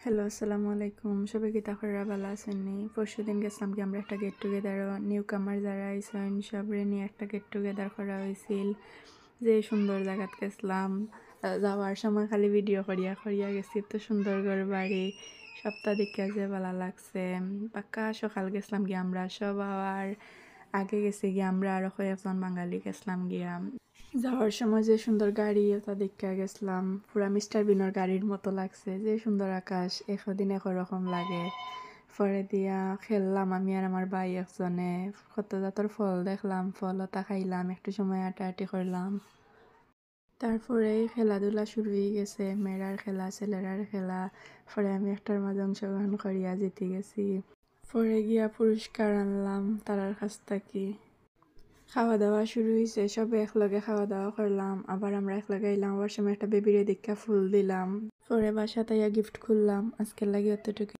Hello, আসসালামু আলাইকুম। সবাই কি তাহরা ভালো আছেননি? পরশুদিন গেছিলাম কি আমরা একটা গেট টুগেদার নিউ কামার যারা আইসেন সবরে নিয়ে একটা গেট টুগেদার করা হয়েছিল। যে সুন্দর জায়গাত গেছিলাম, যাওয়ার সময় খালি ভিডিও করিয়া করিয়া গেছি। তো সুন্দর ঘর বাড়ি সপ্তাহ দেখে যে ভালো লাগছে। পাক্কা সকাল গেছিলাম গিয়ে আমরা সব আর আগে গেছি গিয়ে আমরা আরো কয়েকজন বাঙালি গেছিলাম গিয়া। যাওয়ার সময় যে সুন্দর গাড়ি ওটা দেখে গেছিলাম, পুরা মিস্টার বিনের গাড়ির মতো লাগছে। যে সুন্দর আকাশ একদিন একরকম লাগে। পরে দিয়া খেললাম আমি আর আমার ভাই একজনে, কত জাতর ফল দেখলাম, ফল ওটা খাইলাম, একটু সময় আটাআটি করলাম। তারপরে খেলাধুলা শুরু হয়ে গেছে, মেয়েরার খেলা ছেলেরার খেলা। পরে আমি একটার মাঝে অংশগ্রহণ করিয়া জিতে গেছি। পরে গিয়া পুরস্কার আনলাম তারার কাছ থেকে। খাওয়া দাওয়া শুরু হয়েছে, সবে একলগে খাওয়া দাওয়া করলাম, আবার আমরা একলগে এলাম। আবার সময় একটা বেবিরে দীক্ষা ফুল দিলাম। পরে বাসা তাইয়া গিফট খুললাম। আজকের লাগে অতটুকু।